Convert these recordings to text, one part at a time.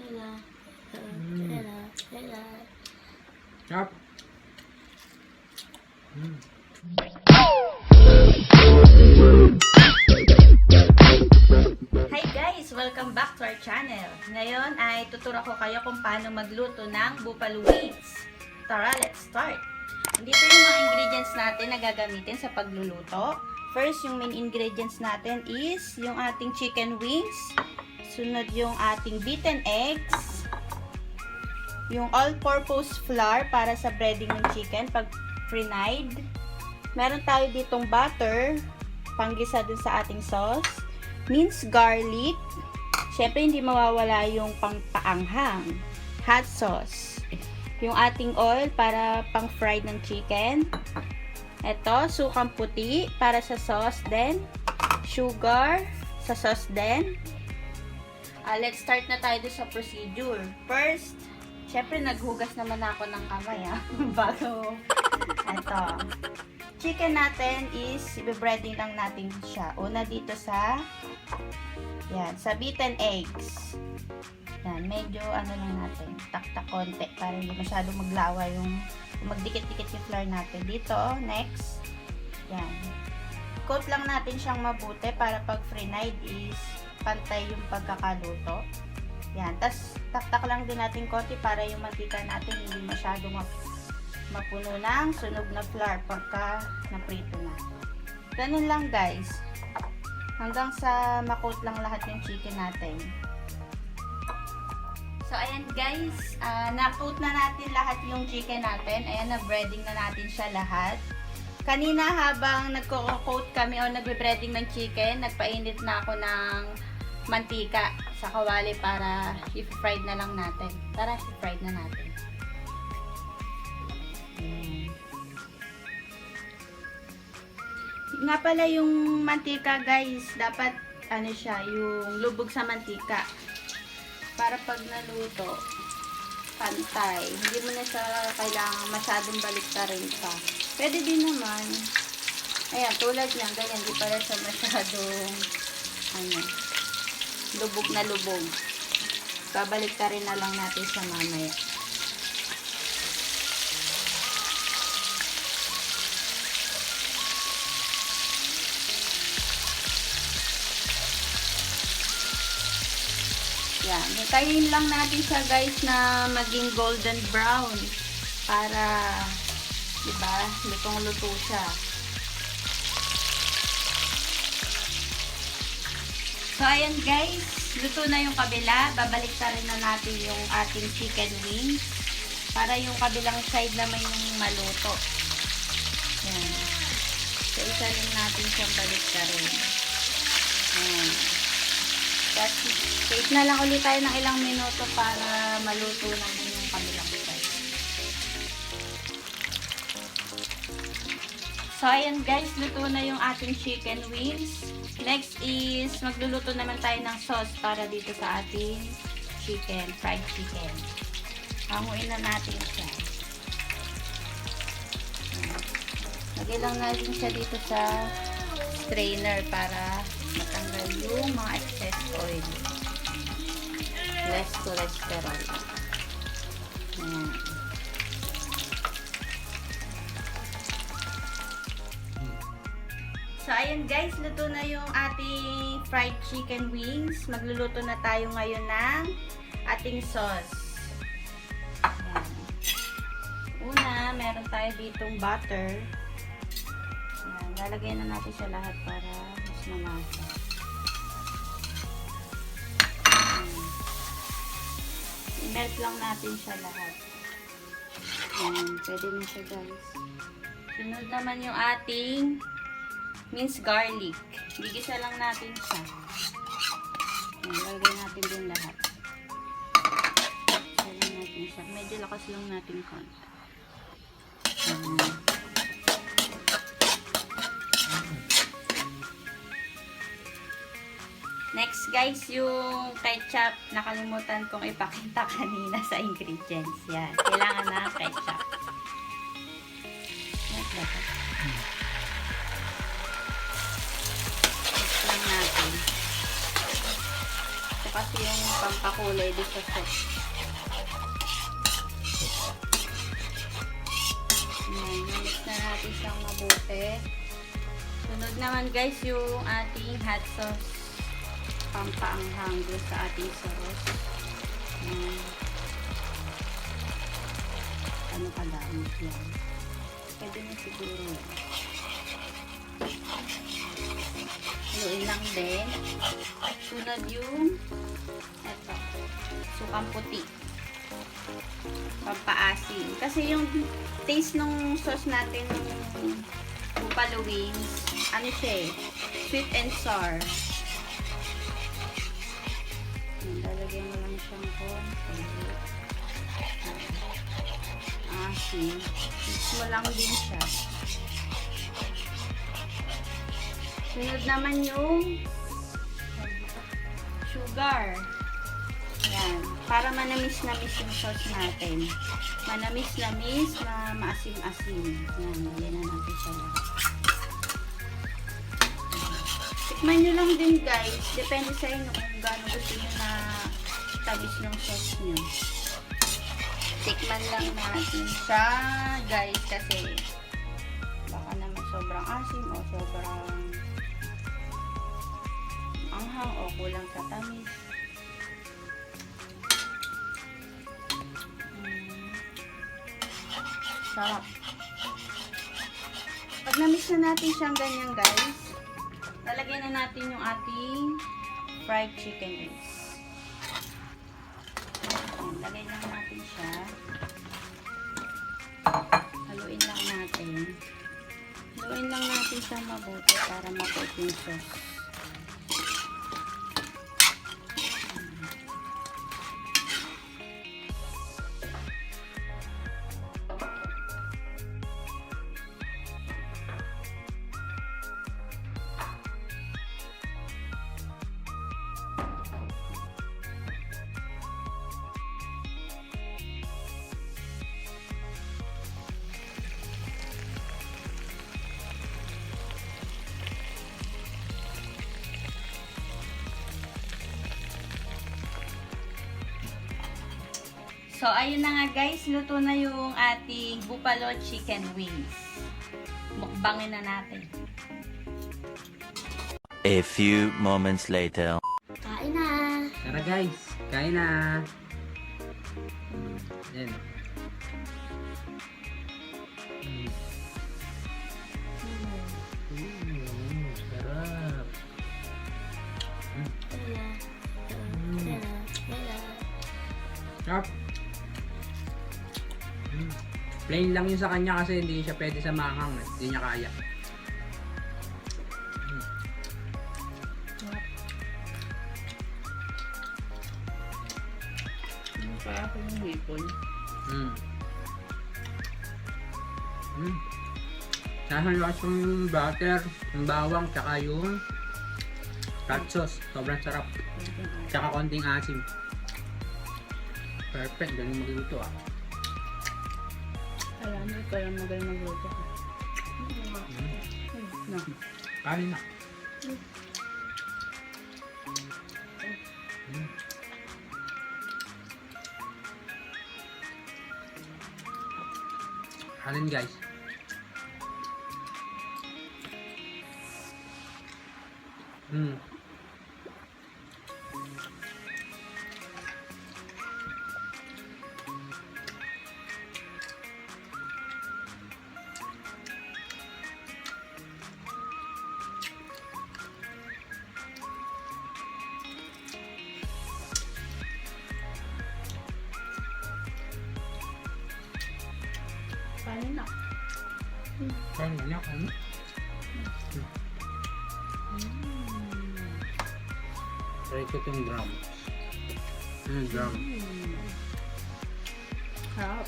Yup. Hi guys! Welcome back to our channel. Ngayon ay tuturo ko kayo kung paano magluto ng buffalo wings. Tara, let's start! Dito yung mga ingredients natin na gagamitin sa pagluluto. First, yung main ingredients natin is yung ating chicken wings. Sunod yung ating beaten eggs. Yung all-purpose flour para sa breading ng chicken pag fried. Meron tayo ditong butter, panggisa dun sa ating sauce. Minced garlic. Syempre, hindi mawawala yung pangpaanghang. Hot sauce. Yung ating oil para pang-fried ng chicken. Ito, sukang puti para sa sauce din. Sugar sa sauce din. Let's start na tayo sa procedure. First, syempre, naghugas naman ako ng kamay, bago. Ito. Chicken natin is, i-breading lang natin siya. Una dito sa, yan, sa beaten eggs. Yan, medyo, ano lang natin, taktak konti, para hindi masyadong maglawa yung, magdikit-dikit yung flour natin. Dito, next, yan. Coat lang natin siyang mabuti, para pag fried is, pantay yung pagkakaluto. Yan. Tapos, taktak lang din natin konti para yung mantika natin hindi masyadong mapuno ng sunog na flour pagka naprito na. Ganun lang guys. Hanggang sa makoat lang lahat yung chicken natin. So, ayan guys. Na-coat na natin lahat yung chicken natin. Ayan, na-breading na natin siya lahat. Kanina habang nagko-coat kami o nagbe-breading ng chicken, nagpainit na ako ng mantika sa kawali para i-fried na lang natin. Tara, i-fried na natin. Nga pala yung mantika guys, dapat ano siya, yung lubog sa mantika. Para pag naluto, pantay. Hindi mo na siya kailangan masyadong baliktarin pa. Pwede din naman. Ayan, tulad niyan, ganyan, di pala siya masyadong ano, lubog na lubog. Babalik ka rin na lang natin sa mamaya. Yan. Hintayin lang natin siya guys na maging golden brown. Para, diba, lutong-luto siya. So, ayan guys, luto na yung kabila. Babalik na rin na natin yung ating chicken wings. Para yung kabilang side naman yung maluto. Ayan. So, isa rin natin siyang balik na rin. Ayan. Tapos, wait na lang ulit tayo ng ilang minuto para maluto naman yung kabilang side. So, ayan guys, luto na yung ating chicken wings. Next is, magluluto naman tayo ng sauce para dito sa ating chicken, fried chicken. Hanguin na natin siya. Lagay lang natin siya dito sa strainer para matanggal yung mga excess oil. Less cholesterol. Ayan. So, ayan guys, luto na yung ating fried chicken wings. Magluluto na tayo ngayon ng ating sauce. Ayan. Una, meron tayo ditong butter. Ayan, lalagay na natin siya lahat para mas mamasa. I-melt lang natin siya lahat. Ayan, pwede na siya guys. Sunod naman yung ating minced garlic. Gigisa lang natin siya. Ayan, lalagay natin din lahat. Lalagay natin siya. Medyo lakas lang natin konti. Ayan. Next guys, yung ketchup. Nakalimutan kong ipakita kanina sa ingredients. Yan. Kailangan na ketchup. Saka kasi yung pampakulay doon sa sauce. Ayan, mix na natin siyang mabuti. Sunod naman guys yung ating hot sauce. Pampaanghang doon sa ating sauce. Ayan. Ano kadamit yan? Pwede na siguro yan. Haluin lang din. Sunod yung eto, sukang puti. Pampaasim. Kasi yung taste ng sauce natin ng buffalo wings, ano siya eh, sweet and sour. Lalagyan mo lang siyang konti. Asim. Mix mo lang din siya. Sunod naman yung sugar. Yan. Para manamis-namis yung sauce natin. Manamis-namis na maasim-asim. Yan. Lagyan na natin siya lahat. Tikman nyo lang din guys. Depende sa inyo kung gaano gusto nyo na tabis ng sauce nyo. Tikman lang natin siya guys. Kasi baka naman sobrang asim o sobrang anghang o kulang sa tamis. Sarap. Pag na-mix na natin siyang ganyan guys, lalagyan na natin yung ating fried chicken wings. Lagay lang natin siya. Haluin lang natin. Haluin lang natin siya mabuti para ma-coat yung sauce. So, ayun na nga guys, luto na yung ating buffalo chicken wings. Mukbangin na natin. A few moments later. Kain na! Tara guys, kain na. Yan. Sarap. Sarap. Plain lang yun sa kanya kasi hindi siya pwede sa manghang. Hindi niya kaya. Kaya ako yung hipon. Sasaluwas yung butter, yung bawang, tsaka yung Catsup. Sobrang sarap. Tsaka konting asim. Perfect. Galing magluto ah. Alam mo, kaya magaling magluto ka. No. Kain na. Kain guys. Kain na. Kain na. Kain na. Try ko itong drum. Drum. Sarap.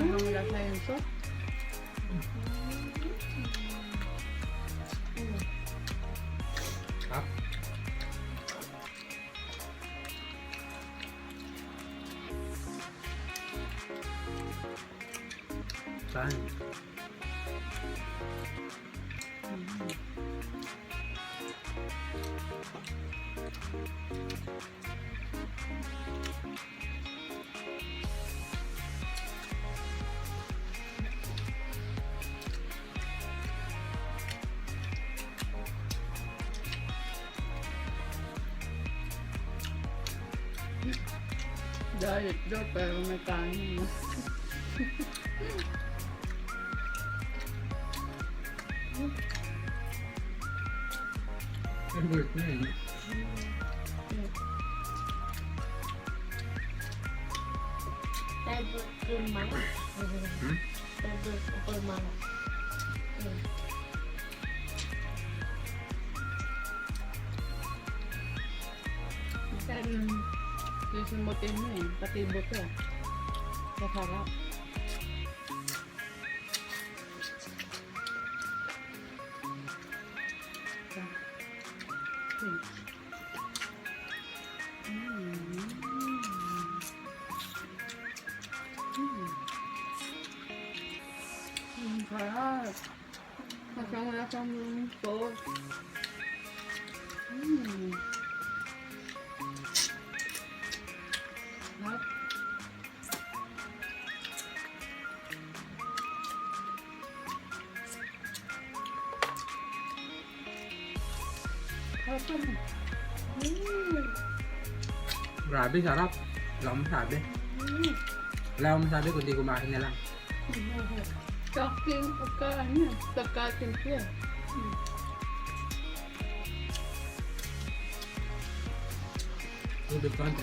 Anong lasa yung sauce? Sarap. Saan? Diet daw, pero may kanin. Favorite mo yun. Favorite ko mga. Hmm? Favorite ko mga. Sisimutin mo eh, pati buto. Masarap. Sarap. Masang-lasang yung sauce. Sarap. Sarap naman. Grabe, sarap. Wala akong masabi. Wala akong masabi kundi kumain na lang. Saking pagkain yan. Pagkain siya. Tubig konti.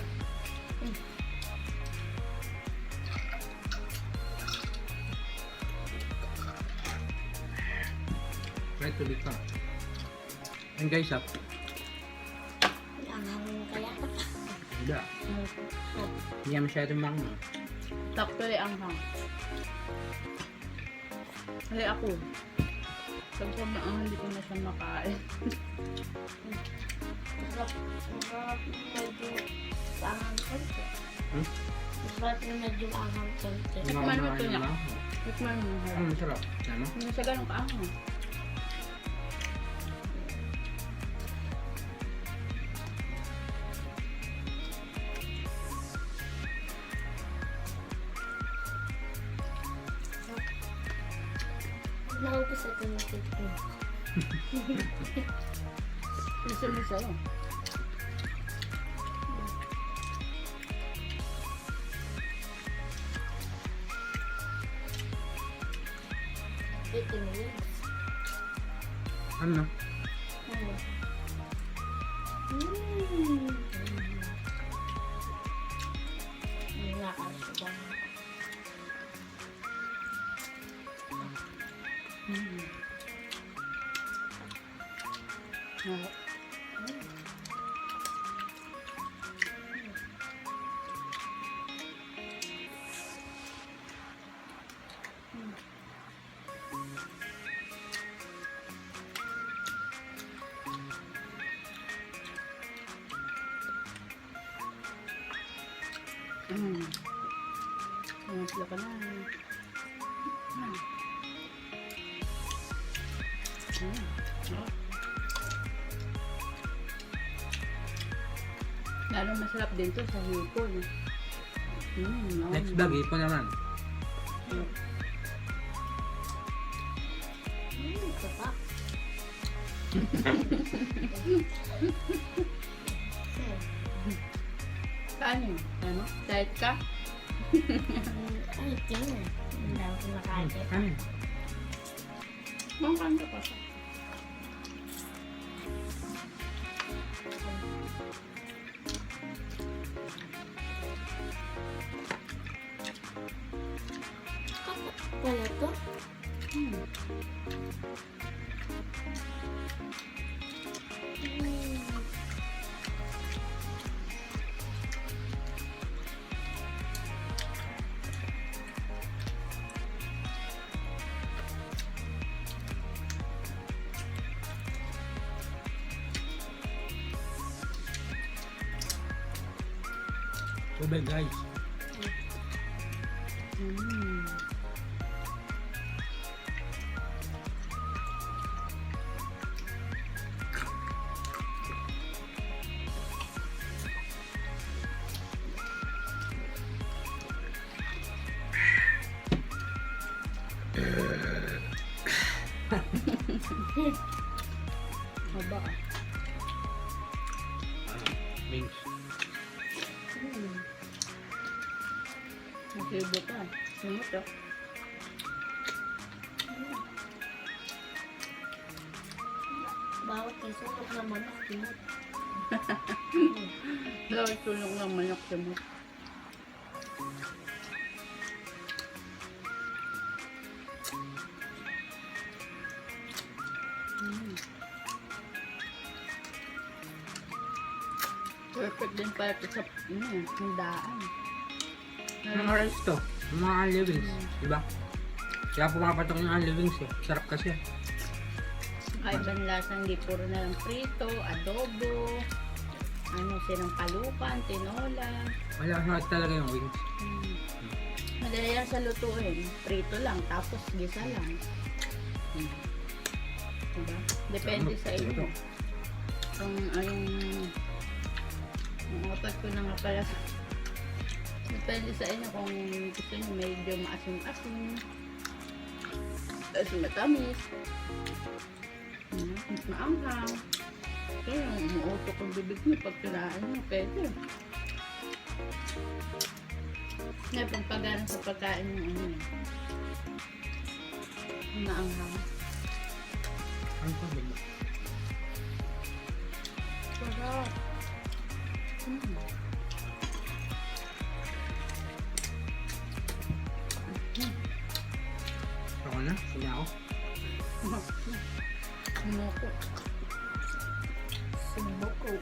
Right, tubig ka. And guys, Ang kaya ka. hindi. Hindi yan masyadong mango. Takto ang hang. Hali ako. Pagka hindi ko na siya makain. Masarap medyo angang konti. Hmm? Masarap na medyo angang konti. Tikman mo ito niya. mango. Tikman mo. Masarap. Ano? Hindi siya ganun kaahang. Naubos ito ng tito. Gusto mo sa'yo. Tito mo yun. Ano? Nakakasabang. Sila ka na. Lalo masarap din to sa hipon. Next vlog, ipon naman. Sarap. Saan yun? Ano? Diet ka? Ay, tingin. Hindi ako kumakain. Ano? Bang kanto pa siya. Wala to? Tubig guys. Haba. Wings. Nasibo ka. Sumot ah. Bawat isulok na manok, timot. Bawat sulok ng manok sumot. Perfect din pala ito sa handaan. Mga rice to. Mga unlivings. Diba? Kaya pumapatok yung unlivings eh. Sarap kasi. Kaibang lasang di puro na lang prito, adobo, sinampalukan, tinola. Wala lahat talaga yung wings. Madali lang sa lutuin. Prito lang, tapos gisa lang. Diba? Depende sa inyo. Ang opat ko na nga pala. Depende sa inyo kung gusto nyo medyo maasim-asim. Tapos matamis. Maanghang. Kaya umuutok ang bibig nyo pag kinain nyo. Pwede. Ngayon, pagpagana sa pagkain nyo maanghang. Ano pa ba? Sarap. Ako na? Sila ako? Sumuko. Sumuko.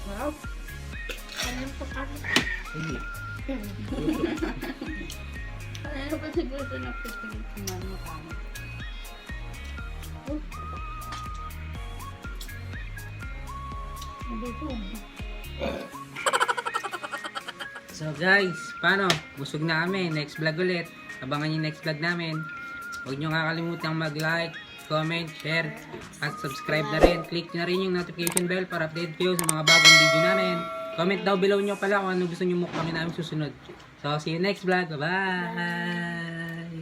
Sarap. Anong pagkain? Sige. Ano ba siguro ito nagpipilit kumano kami? So guys, paano? Busog na kami. Next vlog ulit. Abangan yung next vlog namin. Huwag nyo kakalimutan mag-like, comment, share, at subscribe na rin. Click na rin yung notification bell para update kayo sa mga bagong video namin. Comment down below nyo pala kung ano gusto nyo mukbangin namin susunod. So, see you next vlog. Bye-bye!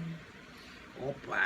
Opa!